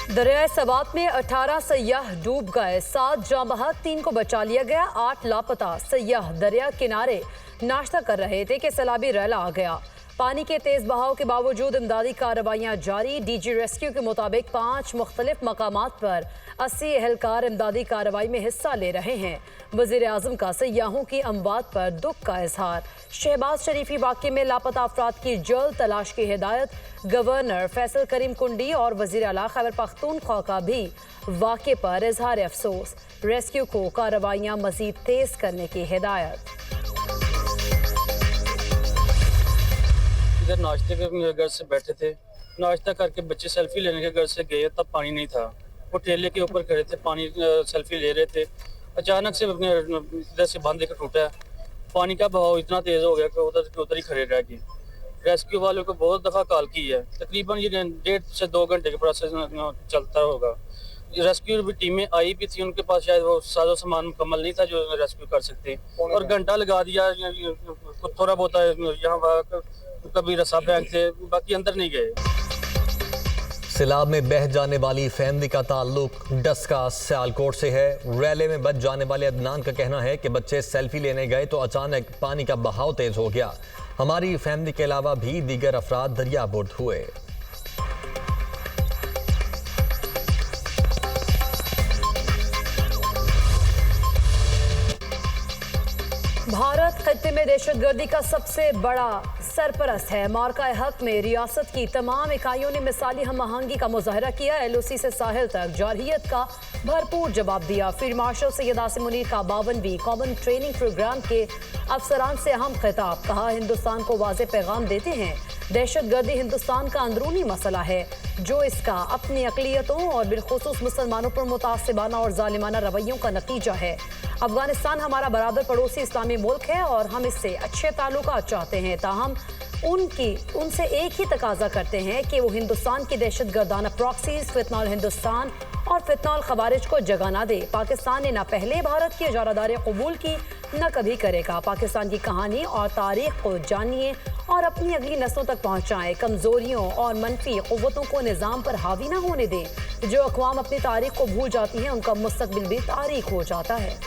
दरियाए सवात में 18 सयाह डूब गए, 7 जाँ बहक, 3 को बचा लिया गया, 8 लापता। सयाह दरिया किनारे नाश्ता कर रहे थे कि सैलाबी रैला आ गया। पानी के तेज बहाव के बावजूद इमदादी कार्रवाइयाँ जारी। डीजी रेस्क्यू के मुताबिक 5 मुख्तलिफ मकामात पर 80 एहलकार इमदादी कार्रवाई में हिस्सा ले रहे हैं। वज़ीर आज़म का सयाहों की अमवात पर दुख का इजहार। शहबाज शरीफी वाक़े में लापता अफराद की जल्द तलाश की हिदायत। गवर्नर फैसल करीम कुंडी और वज़ीर आला खैबर पख्तूनख्वा का भी वाक़े पर इजहार अफसोस। रेस्क्यू को कार्रवाइयाँ मज़ीद तेज़ करने की हिदायत। इधर नाश्ते के घर से बैठे थे, नाश्ता करके बच्चे सेल्फी लेने के घर से गए, तब पानी नहीं था। वो ठेले के ऊपर खड़े थे, पानी सेल्फी ले रहे थे। अचानक से इधर से बांध टूटा, पानी का बहाव इतना तेज़ हो गया कि उधर ही खड़े रह गए। रेस्क्यू वालों को बहुत दफ़ा कॉल की है, तकरीबन ये 1.5 से 2 घंटे के प्रोसेस चलता होगा। रेस्क्यू भी टीमें आई भी थी, उनके पास शायद वो साजो सामान मुकम्मल नहीं था जो रेस्क्यू कर सकते, और घंटा लगा दिया। थोड़ा बहुत यहाँ कभी रस्सा बैंक थे, बाकी अंदर नहीं गए। सैलाब में बह जाने वाली फैमिली का ताल्लुक डस्का सियालकोट से है। रैले में बच जाने वाले अदनान का कहना है कि बच्चे सेल्फी लेने गए तो अचानक पानी का बहाव तेज हो गया। हमारी फैमिली के अलावा भी दीगर अफराद दरियाबुर्द हुए। भारत खत्ते में दहशतगर्दी का सबसे बड़ा सरपरस्त है। मार्का हक में रियासत की तमाम इकाइयों ने मिसाली हम आहंगी का मुजाहरा किया। LOC से साहिल तक जारहियत का भरपूर जवाब दिया। फील्ड मार्शल सैयद आसिम मुनीर का 52वीं कॉमन ट्रेनिंग प्रोग्राम के अफसरान से अहम खिताब। कहा, हिंदुस्तान को वाज़ेह पैगाम देते हैं, दहशतगर्दी हिंदुस्तान का अंदरूनी मसला है जो इसका अपनी अक़लियतों और बिलखुसूस मुसलमानों पर मुतासिबाना और जालिमाना रवैयों का नतीजा है। अफगानिस्तान हमारा बराबर पड़ोसी इस्लामी मुल्क है और हम इससे अच्छे ताल्लुकात चाहते हैं, ताहम उनसे एक ही तकाजा करते हैं कि वो हिंदुस्तान की दहशतगर्दाना प्रॉक्सीज, फितनाल हिंदुस्तान और फितनाल खवारिज को जगह ना दे। पाकिस्तान ने न पहले भारत की इजारादारी कबूल की, न कभी करेगा। पाकिस्तान की कहानी और तारीख को जानिए और अपनी अगली नस्लों तक पहुँचाएँ। कमज़ोरियों और मनफी क़ुव्वतों को निज़ाम पर हावी ना होने दें। जो अक़वाम अपनी तारीख को भूल जाती हैं, उनका मुस्तक़बिल भी तारीख हो जाता है।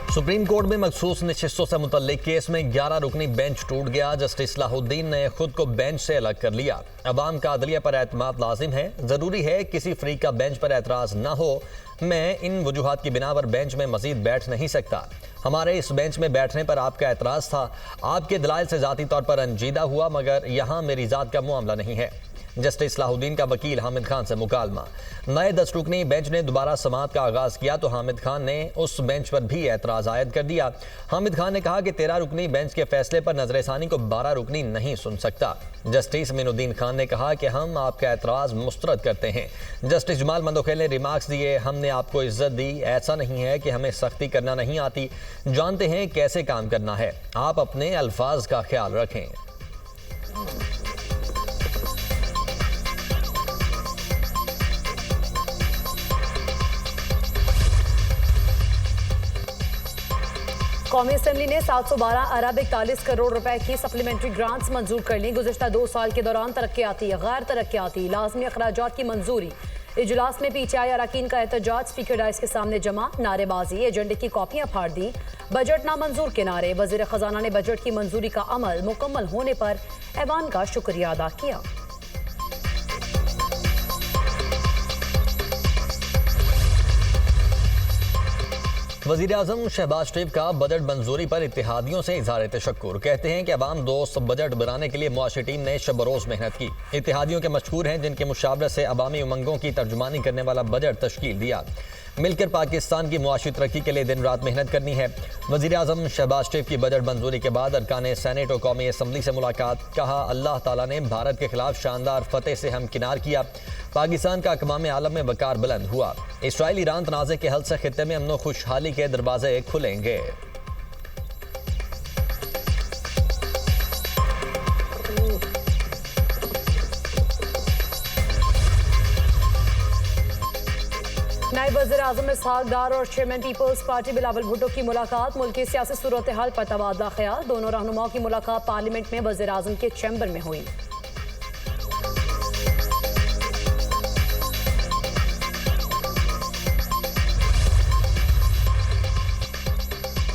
सुप्रीम कोर्ट में मखसूस नशिस्तों से मुतल्लिक केस में 11 रुकनी बेंच टूट गया। जस्टिस सलाहुद्दीन ने खुद को बेंच से अलग कर लिया। अवाम का अदलिया पर एतमाद लाजिम है, जरूरी है किसी फरीक का बेंच पर एतराज न हो। मैं इन वजूहात की बिना पर बेंच में मजीद बैठ नहीं सकता। हमारे इस बेंच में बैठने पर आपका एतराज था, आपके दलाइल से जाती तौर पर रंजीदा हुआ, मगर यहाँ मेरी जात का मामला नहीं है। जस्टिस सलाहुद्दीन का वकील हामिद खान से मुकालमा। नए 10 रुकनी बेंच ने दोबारा समाअत का आगाज किया तो हामिद खान ने उस बेंच पर भी एतराज आयद कर दिया। हामिद खान ने कहा कि 13 रुकनी बेंच के फैसले पर नजरसानी को 12 रुकनी नहीं सुन सकता। जस्टिस मीनुद्दीन खान ने कहा कि हम आपका एतराज मुस्तरद करते हैं। जस्टिस जमाल मंदोखेल ने रिमार्क्स दिए, हमने आपको इज्जत दी, ऐसा नहीं है कि हमें सख्ती करना नहीं आती, जानते हैं कैसे काम करना है, आप अपने अल्फाज का ख्याल रखें। कौमी असम्बली ने 712 अरब 41 करोड़ रुपए की सप्लीमेंट्री ग्रांट्स मंजूर कर ली। गुज़िश्ता 2 साल के दौरान तरक्याती गैर तरक्याती लाजमी अखराजात की मंजूरी। इजलास में PTI अरकान का एहतजाज, स्पीकर डाइस के सामने जमा, नारेबाजी, एजेंडे की कॉपियां फाड़ दी, बजट नामंजूर के नारे। वज़ीर ख़जाना ने बजट की मंजूरी का अमल मुकम्मल होने पर ऐवान का शुक्रिया अदा किया। वज़ीर आज़म शहबाज शरीफ का बजट मंजूरी पर इत्तेहादियों से इज़हार तशक्कुर। कहते हैं कि अवाम दोस्त बजट बनाने के लिए मुआशी टीम ने शब रोज़ मेहनत की। इत्तेहादियों के मशहूर हैं जिनके मुशावरत से अवामी उमंगों की तर्जुमानी करने वाला बजट तश्कील दिया। मिलकर पाकिस्तान की मुआशी तरक्की के लिए दिन रात मेहनत करनी है। वज़ीर आज़म शहबाज शरीफ की बजट मंजूरी के बाद अरकान सेनेट और कौमी असम्बली से मुलाकात। कहा, अल्लाह ताला ने भारत के खिलाफ शानदार फतेह से हमकिनार किया, पाकिस्तान का अक़वाम आलम में वकार बुलंद हुआ। इसराइल ईरान तनाज़े के हल से खित्ते में अमन व खुशहाली के दरवाजे खुलेंगे। नायब वज़ीर आज़म इसहाक डार और chairman Peoples Party Bilawal Bhutto की मुलाकात। मुल्क की सियासी सूरत हाल पर तबादला ख्याल। दोनों रहनुमाओं की मुलाकात पार्लियामेंट में वज़ीर आज़म के चैम्बर में हुई।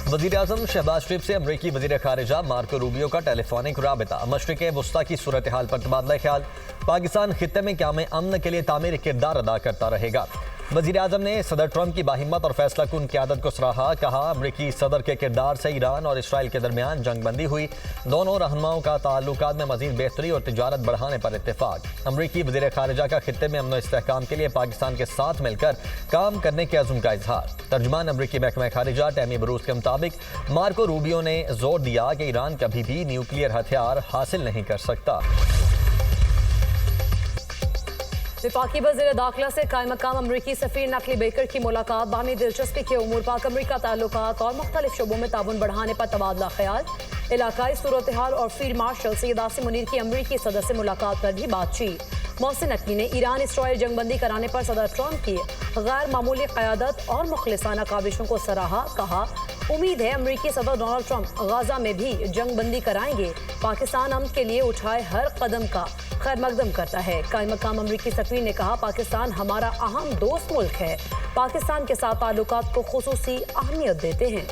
वज़ीर आज़म शहबाज शरीफ से अमरीकी वज़ीर ख़ारिजा मार्को रूबियो का टेलीफोनिक राबिता। मशरिक़ वुस्ता की सूरत हाल पर तबादला ख्याल। पाकिस्तान खित्ते में क़याम अमन के लिए तामीर किरदार अदा करता रहेगा। वज़ीर आज़म ने सदर ट्रंप की बाहिम्मत और फैसला कुन क़यादत को सराहा। कहा, अमरीकी सदर के किरदार से ईरान और इसराइल के दरमियान जंग बंदी हुई। दोनों रहनुमाओं का ताल्लुकात में मज़ीद बेहतरी और तिजारत बढ़ाने पर इत्तेफाक। अमरीकी वज़ीर ख़ारिजा का खित्ते में अमन इस्तेहकाम के लिए पाकिस्तान के साथ मिलकर काम करने के अज़्म का इजहार। तर्जुमान अमरीकी महकमा ख़ारिजा टैमी बरूस के मुताबिक मार्को रूबियो ने जोर दिया कि ईरान कभी भी न्यूक्लियर हथियार हासिल नहीं कर सकता। वफाकी वज़ीर दाखिला से कायम मकाम अमरीकी सफ़ीर नकली बेकर की मुलाकात। बाहमी दिलचस्पी के उमूर पाक अमरीका ताल्लुकात और मुख्तलिफ शोबों में ताउन बढ़ाने पर तबादला ख्याल। इलाकाई सूरत हाल और फील्ड मार्शल सैयद आसिम मुनीर की अमरीकी सदर से मुलाकात पर भी बातचीत। मोहसिन नकवी ने ईरान इसराइल जंगबंदी कराने पर सदर ट्रंप की गैर मामूली क़यादत और मुखलिसाना काविशों को सराहा। कहा, उम्मीद है अमरीकी सदर डोनाल्ड ट्रंप गाजा में भी जंगबंदी कराएंगे। पाकिस्तान अमन के लिए उठाए हर कदम का खैर मकदम करता है। कायम मकाम अमरीकी सफ़ीर ने कहा, पाकिस्तान हमारा अहम दोस्त मुल्क है। पाकिस्तान के साथ ताल्लुकात को खुसूसी अहमियत देते हैं।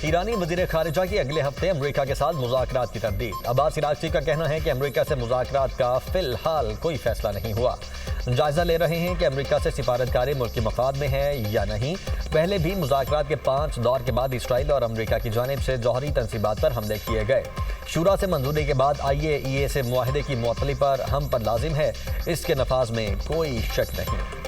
ईरानी वज़ीर ख़ारिजा की अगले हफ्ते अमरीका के साथ मुज़ाकरात की तरदीद। अब्बास इराक़ची का कहना है कि अमरीका से मुज़ाकरात का फ़िलहाल कोई फ़ैसला नहीं हुआ। जायज़ा ले रहे हैं कि अमरीका से सिफारतकारी मुल्की मफाद में है या नहीं। पहले भी मुज़ाकरात के 5 दौर के बाद इसराइल और अमरीका की जानिब से जौहरी तनसीबात पर हमले किए गए। शूरा से मंजूरी के बाद IAEA से मुआहदे की मुअत्तली पर हम पर लाजिम है। इसके नफाज में कोई शक नहीं।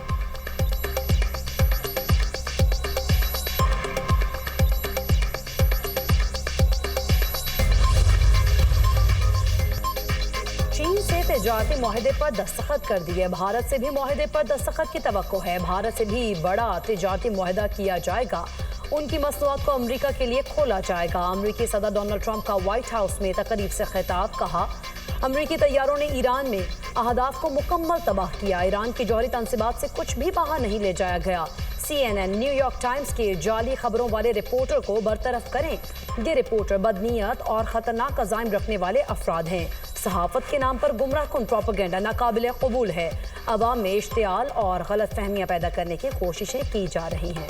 तिजारती मुआहदे पर दस्तखत कर दिए। भारत से भी मुआहदे पर दस्तखत की तवक्को है। भारत से भी बड़ा तिजारती मुआहदा किया जाएगा। उनकी मसनूआत को अमरीका के लिए खोला जाएगा। अमरीकी सदर डोनाल्ड ट्रंप का व्हाइट हाउस में तकरीब से खिताब। कहा, अमरीकी तैयारों ने ईरान में अहदाफ को मुकम्मल तबाह किया। ईरान की जौहरी तनसीबात से कुछ भी बाहर नहीं ले जाया गया। CNN, न्यूयॉर्क टाइम्स के जाली खबरों वाले रिपोर्टर को बरतरफ करें। ये रिपोर्टर बदनीयत और खतरनाक अज़ाइम रखने वाले अफराद हैं। सहाफत के नाम पर गुमराहकुन प्रोपेगेंडा नाकाबिले कबूल है। अवाम में इश्तियाल और गलत फहमियाँ पैदा करने की कोशिशें की जा रही हैं।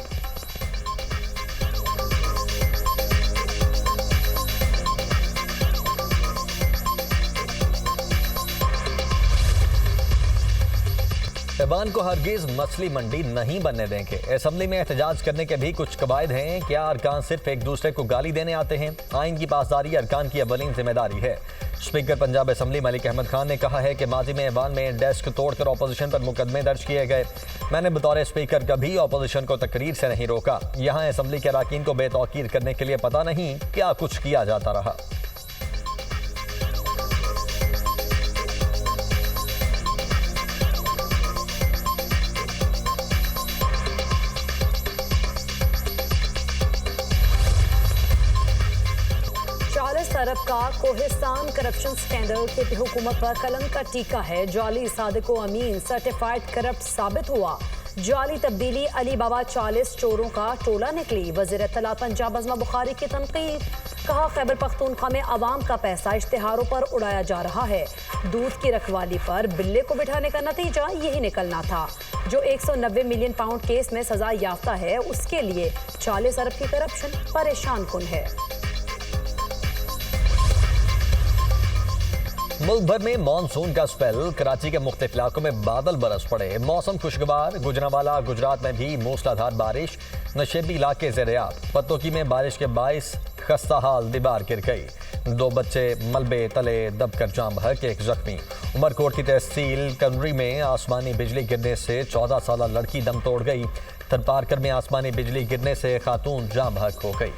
ऐवान को हरगिज मछली मंडी नहीं बनने देंगे। असेंबली में एहतजाज करने के भी कुछ कवायद हैं। क्या अरकान सिर्फ एक दूसरे को गाली देने आते हैं? आइन की पासदारी अरकान की अवलीन जिम्मेदारी है। स्पीकर पंजाब असेंबली मलिक अहमद खान ने कहा है कि माजी में ऐवान में डेस्क तोड़कर अपोजिशन पर मुकदमे दर्ज किए गए। मैंने बतौर स्पीकर कभी अपोजिशन को तकरीर से नहीं रोका। यहाँ असेंबली के अरकान को बेतौकीर करने के लिए पता नहीं क्या कुछ किया जाता रहा। अरब का कोहिस्तान करप्शन स्कैंडल के हुकूमत पर कलंक का टीका है। जाली सादिको अमीन सर्टिफाइड करप्ट साबित हुआ। जाली तब्दीली अली बाबा 40 चोरों का टोला निकली। वज़ीर इत्तलात पंजाब अज़मा बुखारी की तनकीद। कहा, खैबर पख्तूनख्वा में अवाम का पैसा इश्तिहारों पर उड़ाया जा रहा है। दूध की रखवाली पर बिल्ले को बिठाने का नतीजा यही निकलना था। जो 190 मिलियन पाउंड केस में सजा याफ्ता है, उसके लिए 40 अरब की करप्शन परेशान कुन है। मुल्क भर में मानसून का स्पेल। कराची के मुख्तलिफ इलाकों में बादल बरस पड़े। मौसम खुशगवार। गुजरांवाला गुजरात में भी मूसलाधार बारिश। नशेबी इलाके ज़ेर-ए-आब। पत्तोकी में बारिश के बाइस खस्ता हाल दीवार गिर गई। 2 बच्चे मलबे तले दबकर जाम बहक, 1 जख्मी। उमरकोट की तहसील कंडरी में आसमानी बिजली गिरने से 14 साल लड़की दम तोड़ गई। थरपारकर में आसमानी बिजली गिरने से खातून जाम बहक हो गई।